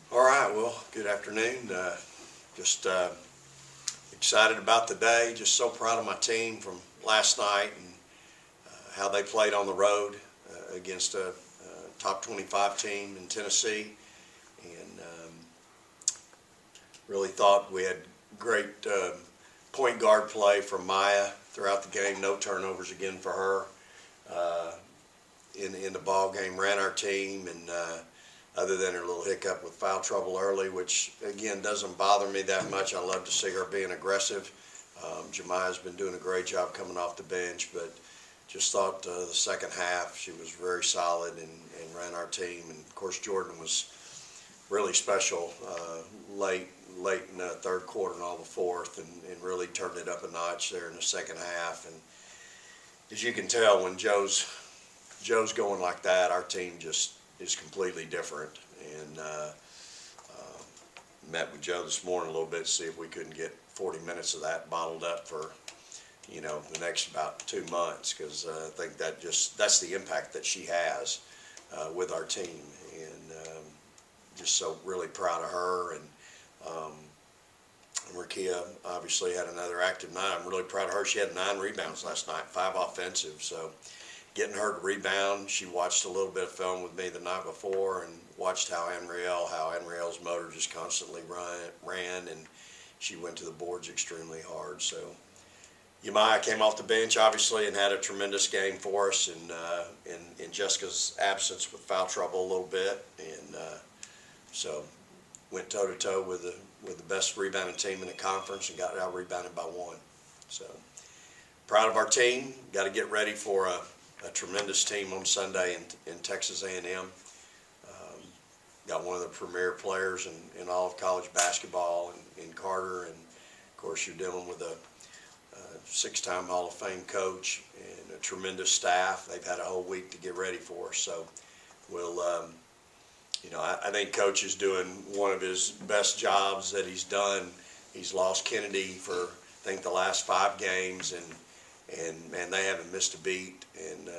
All right, well, good afternoon. Just excited about the day. Just so proud of my team from last night and how they played on the road against a top 25 team in Tennessee. And really thought we had great point guard play from Myah throughout the game. No turnovers again for her in the ball game. Ran our team and other than her little hiccup with foul trouble early, which again doesn't bother me that much. I love to see her being aggressive. Jemiah's been doing a great job coming off the bench, but just thought the second half she was very solid and ran our team. And of course Jordan was really special late in the third quarter and all the fourth, and really turned it up a notch there in the second half. And as you can tell, when Joe's going like that, our team just is completely different. And met with Joe this morning a little bit to see if we couldn't get 40 minutes of that bottled up for the next about 2 months, because I think that's the impact that she has with our team. And just so really proud of her. And Rickea obviously had another active night. I'm really proud of her. She had 9 rebounds last night, 5 offensive. So getting her to rebound, she watched a little bit of film with me the night before and watched how Anriel's motor just constantly ran, and she went to the boards extremely hard. So Myah came off the bench obviously and had a tremendous game for us, and in Jessica's absence with foul trouble a little bit, and so went toe to toe with the best rebounding team in the conference and got out rebounded by 1. So proud of our team. Got to get ready for a tremendous team on Sunday in Texas A&M. Got one of the premier players in all of college basketball in Carter, and of course you're dealing with a 6-time Hall of Fame coach and a tremendous staff. They've had a whole week to get ready for us. So we'll, I think Coach is doing one of his best jobs that he's done. He's lost Kennedy for I think the last 5 games, and man, they haven't missed a beat. And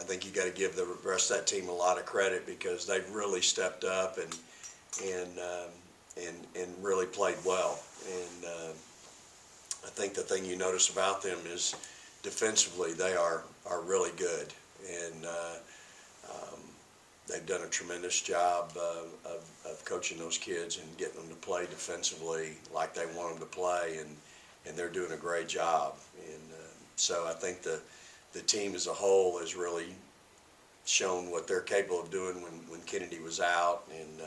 I think you got to give the rest of that team a lot of credit, because they've really stepped up and really played well. And I think the thing you notice about them is defensively they are really good, and they've done a tremendous job of coaching those kids and getting them to play defensively like they want them to play, and they're doing a great job. And so I think the team as a whole has really shown what they're capable of doing when Kennedy was out, and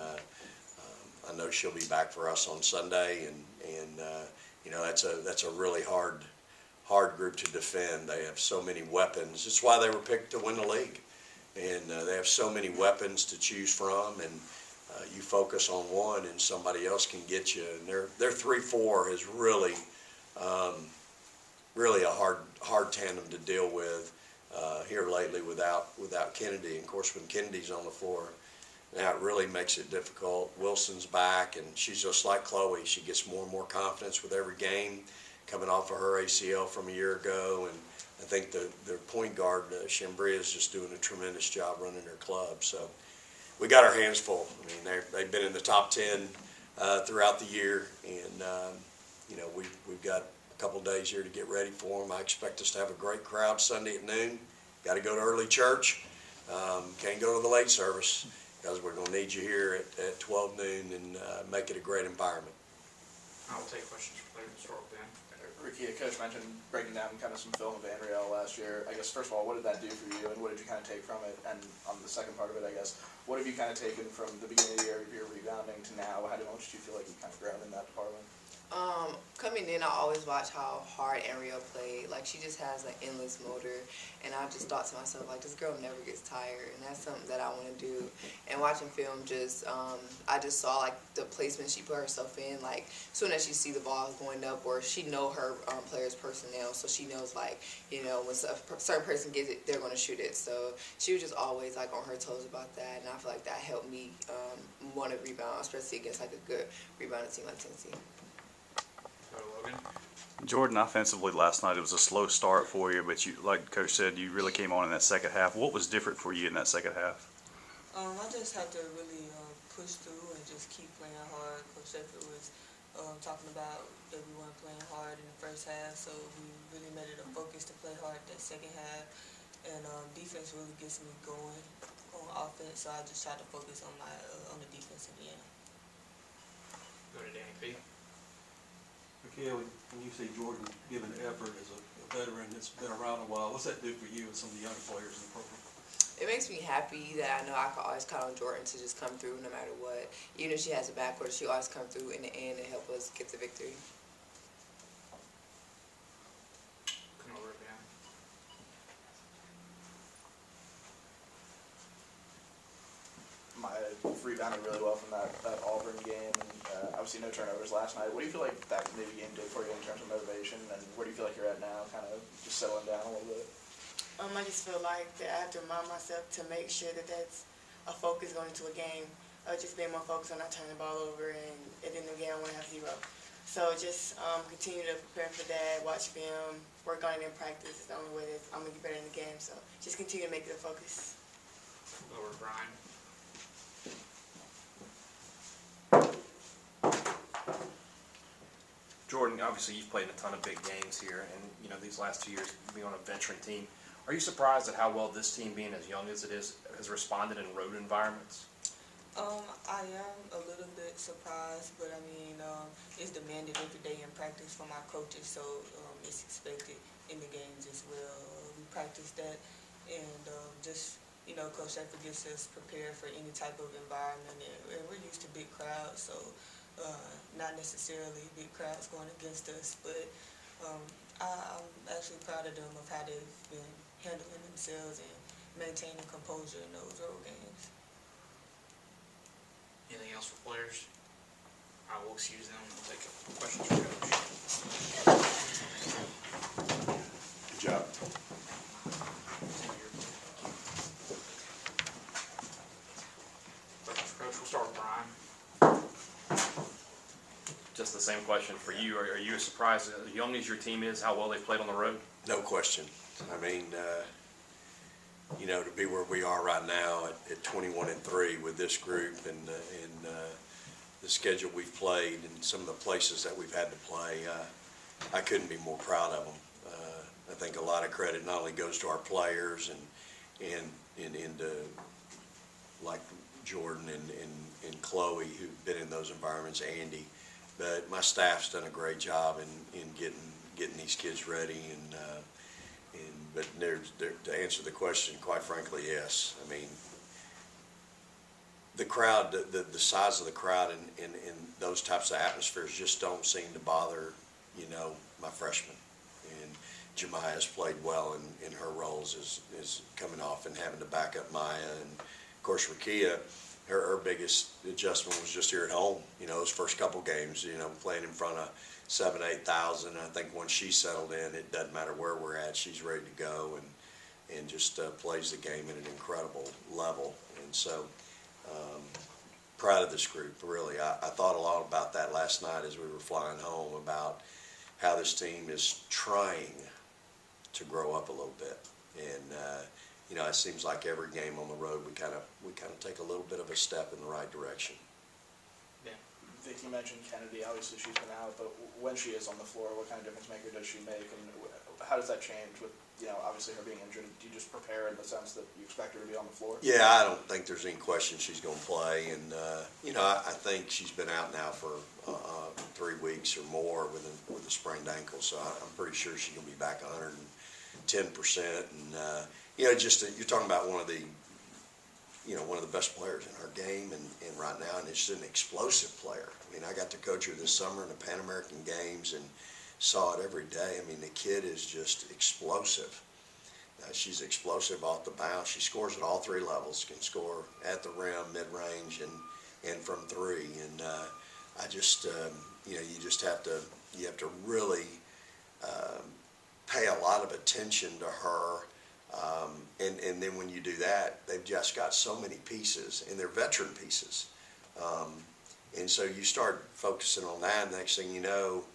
I know she'll be back for us on Sunday, and that's a really hard group to defend. They have so many weapons. It's why they were picked to win the league, and they have so many weapons to choose from, and you focus on one and somebody else can get you. And their 3-4 is really really a hard tandem to deal with here lately without Kennedy. And of course, when Kennedy's on the floor, now it really makes it difficult. Wilson's back, and she's just like Chloe. She gets more and more confidence with every game, coming off of her ACL from a year ago. And I think their point guard, Schaefer, is just doing a tremendous job running their club. So we got our hands full. I mean, they've been in the top 10 throughout the year, and we've got a couple days here to get ready for them. I expect us to have a great crowd Sunday at noon. Got to go to early church. Can't go to the late service, because we're going to need you here at 12 noon and make it a great environment. I'll take questions for players. Start with Dan. Rickea, Coach mentioned breaking down kind of some film of Anriel last year. I guess, first of all, what did that do for you, and what did you kind of take from it? And on the second part of it, I guess, what have you kind of taken from the beginning of the year, your rebounding, to now? How much do you feel like you've kind of grown in that department? Coming in, I always watch how hard Anriel played. Like, she just has an endless motor, and I just thought to myself, like, this girl never gets tired, and that's something that I want to do. And watching film, I just saw, like, the placement she put herself in. Like, as soon as she see the ball going up, or she know her players' personnel, so she knows, like, when a certain person gets it, they're going to shoot it. So she was just always, like, on her toes about that, and I feel like that helped me want to rebound, especially against, like, a good rebounding team like Tennessee. Jordan, offensively last night, it was a slow start for you, but you, like Coach said, you really came on in that second half. What was different for you in that second half? I just had to really push through to just keep playing hard. Coach Schaefer was talking about that we weren't playing hard in the first half, so we really made it a focus to play hard that second half. And defense really gets me going on offense, so I just try to focus on on the defense at the end. Go to Danny P. Rickea, when you see Jordan giving effort as a veteran that's been around a while, what's that do for you and some of the younger players in the program? It makes me happy that I know I can always count on Jordan to just come through no matter what. Even if she has a bad quarter, she always come through in the end and help us get the victory. Come over, Ben. Myah rebounded really well from that Auburn game, and obviously no turnovers last night. What do you feel like that maybe game did for you in terms of motivation, and where do you feel like you're at now, kind of just settling down a little bit? I just feel like that I have to remind myself to make sure that that's a focus going into a game. Just being more focused on not turning the ball over, and at the end of the game I want to have 0. So just continue to prepare for that, watch film, work on it in practice. It's the only way that I'm going to get better in the game. So just continue to make it a focus. Over to Brian. Jordan, obviously you've played in a ton of big games here, and these last 2 years being on a veteran team. Are you surprised at how well this team, being as young as it is, has responded in road environments? I am a little bit surprised, but I mean, it's demanded every day in practice from our coaches, so it's expected in the games as well. We practice that, and Coach Schaefer gets us prepared for any type of environment, and we're used to big crowds, so not necessarily big crowds going against us, but I'm actually proud of them of how they've been handling themselves and maintaining composure in those road games. Anything else for players? I will excuse them. We'll take questions for Coach. Good job. Questions for Coach. We'll start with Brian. Just the same question for you. Are you surprised, as young as your team is, how well they've played on the road? No question. I mean, to be where we are right now at 21-3 with this group and the schedule we've played and some of the places that we've had to play, I couldn't be more proud of them. I think a lot of credit not only goes to our players and to like Jordan and Chloe, who've been in those environments, Andy, but my staff's done a great job in getting these kids ready but to answer the question, quite frankly, yes. I mean, the crowd, the size of the crowd in those types of atmospheres just don't seem to bother, my freshmen. And Myah has played well in her roles as coming off and having to back up Myah. And of course, Rickea, her biggest adjustment was just here at home. Those first couple games, playing in front of 7,000 to 8,000. I think once she's settled in, it doesn't matter where we're at. She's ready to go and just plays the game at an incredible level. And so, proud of this group, really. I thought a lot about that last night as we were flying home, about how this team is trying to grow up a little bit. And it seems like every game on the road we kind of take a little bit of a step in the right direction. Yeah. Vic, you mentioned Kennedy. Obviously, she's been out, but when she is on the floor, what kind of difference maker does she make, and how does that change with obviously her being injured? Do you just prepare in the sense that you expect her to be on the floor? Yeah, I don't think there's any question she's going to play, and I think she's been out now for 3 weeks or more with a sprained ankle, so I'm pretty sure she's going to be back 110%. And you're talking about one of the best players in her game, and right now, and it's an explosive player. I mean, I got to coach her this summer in the Pan American Games and saw it every day. I mean, the kid is just explosive. She's explosive off the bounce. She scores at all 3 levels. Can score at the rim, mid-range, and from 3. And I just, you have to really pay a lot of attention to her. And then when you do that, they've just got so many pieces, and they're veteran pieces. And so you start focusing on that, next thing you know,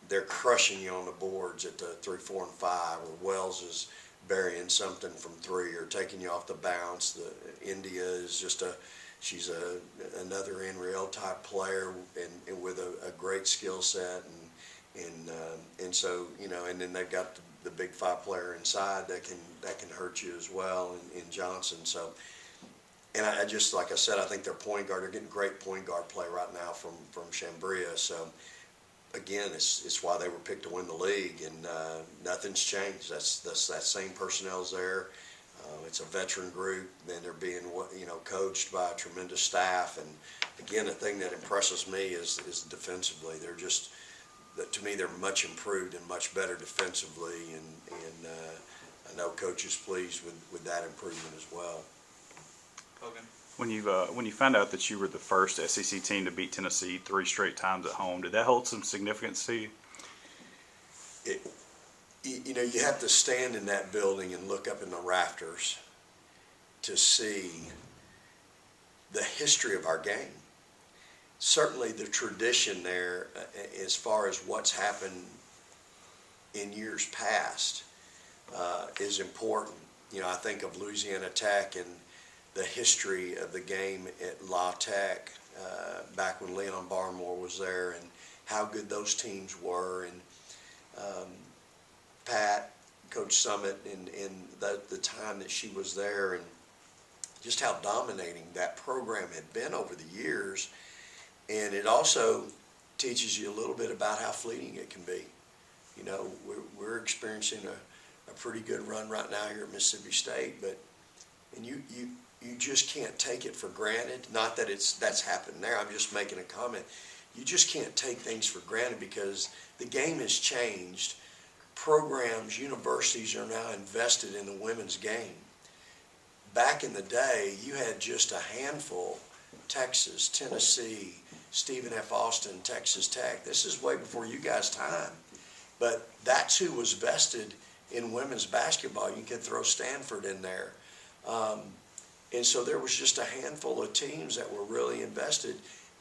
they're crushing you on the boards at the 3, 4, and 5, or Wells is burying something from 3 or taking you off the bounce. India is just she's another NRL type player and with a great skill set and so and then they've got the big 5 player inside that can hurt you as well in Johnson. So and I just like I said, I think their point guard, they're getting great point guard play right now from Chambria. So again, it's why they were picked to win the league, and nothing's changed. That's that same personnel's there. It's a veteran group, and they're being coached by a tremendous staff. And again, the thing that impresses me is defensively. They're just, to me, they're much improved and much better defensively, and I know Coach is pleased with that improvement as well. Hogan. When you found out that you were the first SEC team to beat Tennessee 3 straight times at home, did that hold some significance to you? You have to stand in that building and look up in the rafters to see the history of our game. Certainly the tradition there as far as what's happened in years past is important. I think of Louisiana Tech and the history of the game at La Tech back when Leon Barmore was there and how good those teams were, and Pat, Coach Summit, in the time that she was there, and just how dominating that program had been over the years. And it also teaches you a little bit about how fleeting it can be. We're experiencing a pretty good run right now here at Mississippi State, and you just can't take it for granted. Not that that's happened there. I'm just making a comment. You just can't take things for granted because the game has changed. Programs, universities are now invested in the women's game. Back in the day, you had just a handful: Texas, Tennessee, Stephen F. Austin, Texas Tech. This is way before you guys' time. But that's who was vested in women's basketball. You could throw Stanford in there. And so there was just a handful of teams that were really invested.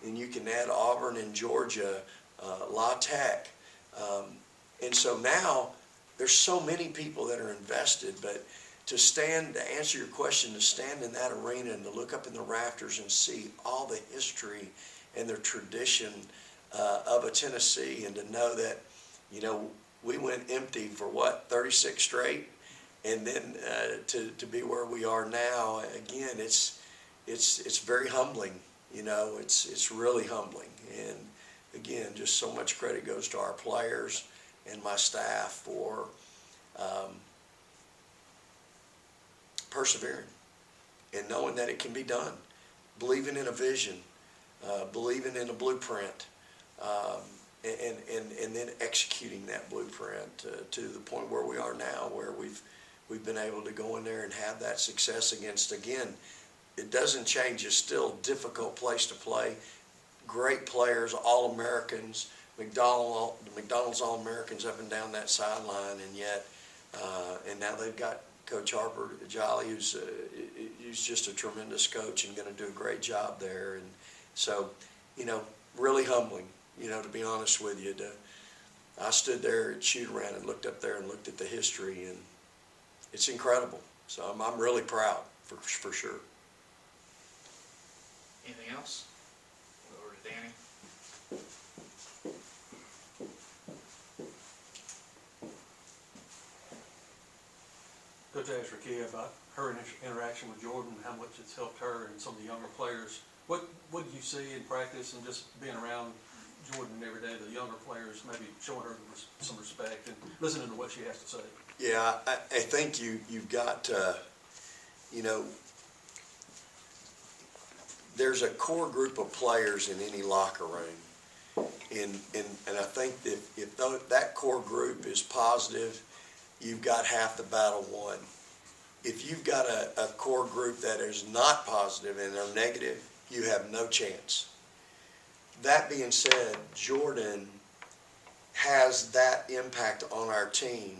And you can add Auburn and Georgia, La Tech. And so now there's so many people that are invested. But to answer your question, to stand in that arena and to look up in the rafters and see all the history and the tradition of a Tennessee, and to know that, we went empty for 36 straight, and then to be where we are now, again, it's very humbling. It's really humbling. And again, just so much credit goes to our players and my staff for persevering and knowing that it can be done, believing in a vision, believing in a blueprint, and then executing that blueprint to the point where we are now, where we've been able to go in there and have that success against, again, it doesn't change. It's still a difficult place to play. Great players, All-Americans, McDonald's All-Americans up and down that sideline, and yet, and now they've got Coach Harper Jolly, who's just a tremendous coach and going to do a great job there. And so, really humbling, to be honest with you. I stood there at shoot-around and looked up there and looked at the history, and it's incredible. So I'm really proud, for sure. Anything else? We'll go over to Danny. Coach asked Rickea about her interaction with Jordan, how much it's helped her and some of the younger players. What did you see in practice and just being around Jordan every day, the younger players, maybe showing her some respect and listening to what she has to say? Yeah, I think you've got, there's a core group of players in any locker room. And I think that if that core group is positive, you've got half the battle won. If you've got a core group that is not positive and are negative, you have no chance. That being said, Jordan has that impact on our team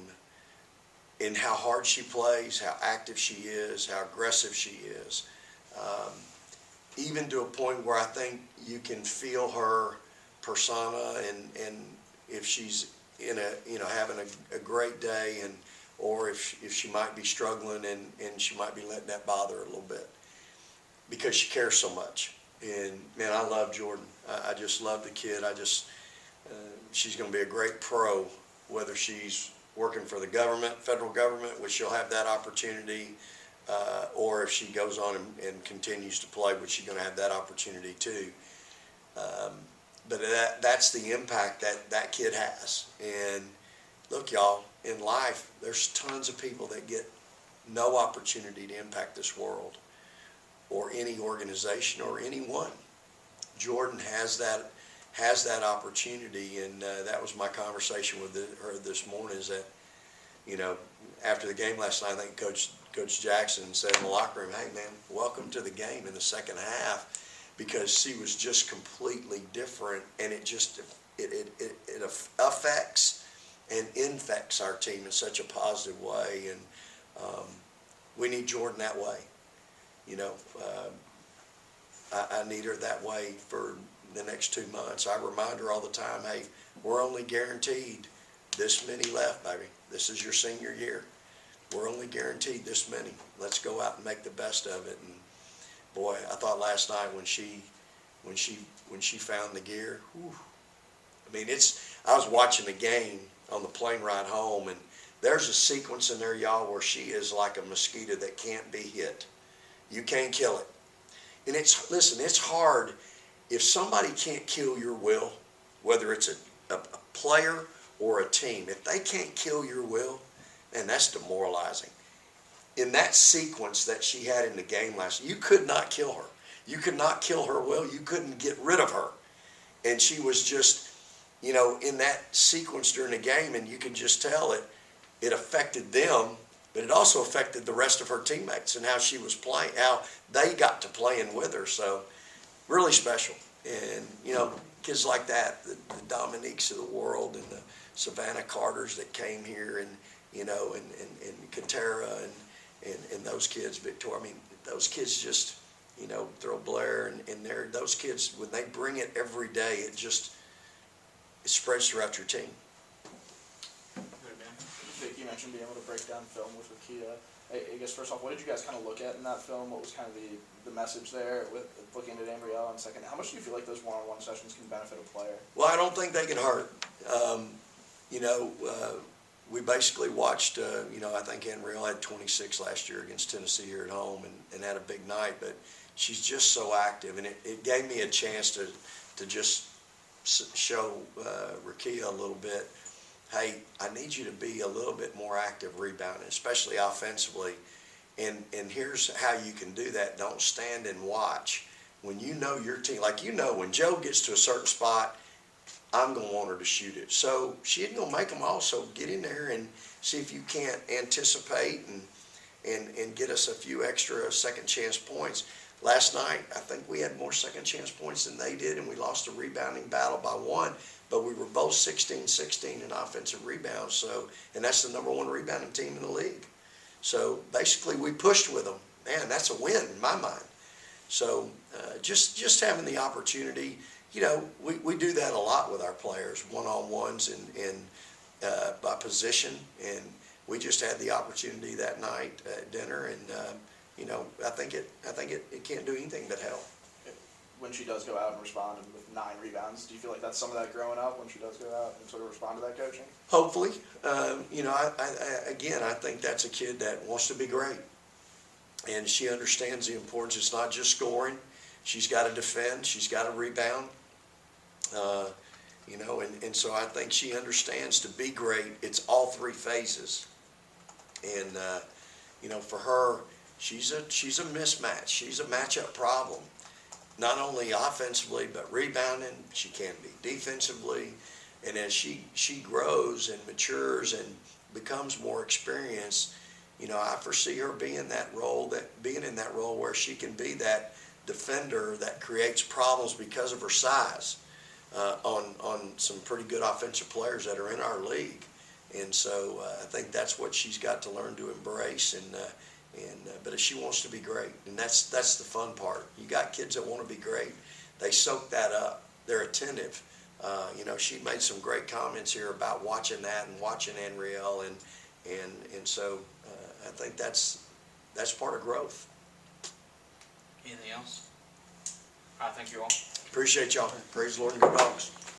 in how hard she plays, how active she is, how aggressive she is. Even to a point where I think you can feel her persona, and if she's in having a great day, or if she might be struggling and she might be letting that bother her a little bit. because she cares so much. And man, I love Jordan. I just love the kid. She's going to be a great pro, whether she's working for the government, federal government, which she'll have that opportunity, or if she goes on and continues to play, which she's going to have that opportunity too. But that's the impact that kid has. And look, y'all, in life, there's tons of people that get no opportunity to impact this world or any organization or anyone. Jordan has that opportunity, and that was my conversation with her this morning. Is that, you know, after the game last night, I think Coach Jackson said in the locker room, "Hey man, welcome to the game in the second half," because she was just completely different, and it affects and infects our team in such a positive way, and we need Jordan that way. You know, I need her that way for the next 2 months. I remind her all the time, hey, we're only guaranteed this many left, baby. This is your senior year. We're only guaranteed this many. Let's go out and make the best of it. And boy, I thought last night when she found the gear, whew, I mean, I was watching the game on the plane ride home, and there's a sequence in there, y'all, where she is like a mosquito that can't be hit. You can't kill it. And it's hard if somebody can't kill your will, whether it's a player or a team. If they can't kill your will, man, that's demoralizing. In that sequence that she had in the game last night, you could not kill her. You could not kill her will. You couldn't get rid of her. And she was just, you know, in that sequence during the game, and you could just tell it affected them, but it also affected the rest of her teammates and how she was playing, how they got to playing with her. So really special. And, you know, kids like that, the Dominiques of the world and the Savannah Carters that came here, and, you know, and Katera and those kids, Victoria, I mean, those kids just, you know, throw Blair and those kids, when they bring it every day, it spreads throughout your team. Vic, you mentioned being able to break down film with Rickea. I guess first off, what did you guys kind of look at in that film? What was kind of the message there with looking at Danberry? And second, how much do you feel like those one-on-one sessions can benefit a player? Well, I don't think they can hurt. You know, we basically watched, you know, I think Henrielle had 26 last year against Tennessee here at home and had a big night, but she's just so active, and it gave me a chance to just show Rickea a little bit. Hey, I need you to be a little bit more active rebounding, especially offensively. And here's how you can do that. Don't stand and watch. When you know your team, like, you know, when Joe gets to a certain spot, I'm going to want her to shoot it. So she ain't going to make them all. So get in there and see if you can't anticipate and get us a few extra second chance points. Last night, I think we had more second chance points than they did, and we lost a rebounding battle by 1. But we were both 16-16 in offensive rebounds. So, and that's the #1 rebounding team in the league. So basically, we pushed with them. Man, that's a win in my mind. So just having the opportunity, you know, we do that a lot with our players, one-on-ones and by position. And we just had the opportunity that night at dinner, and you know, I think it can't do anything but help. When she does go out and respond with 9 rebounds, do you feel like that's some of that growing up when she does go out and sort of respond to that coaching? Hopefully. You know, I think that's a kid that wants to be great. And she understands the importance. It's not just scoring. She's got to defend. She's got to rebound. You know, and so I think she understands to be great, it's all 3 phases. And, you know, for her, she's a mismatch. She's a matchup problem. Not only offensively, but rebounding, she can be defensively. And as she grows and matures and becomes more experienced, you know, I foresee her being in that role where she can be that defender that creates problems because of her size on some pretty good offensive players that are in our league. And so I think that's what she's got to learn to embrace. But if she wants to be great, and that's the fun part. You got kids that want to be great. They soak that up. They're attentive. You know, she made some great comments here about watching that and watching Henrielle, and so I think that's part of growth. Anything else? I thank you all. Appreciate y'all. Praise the Lord and go Dogs.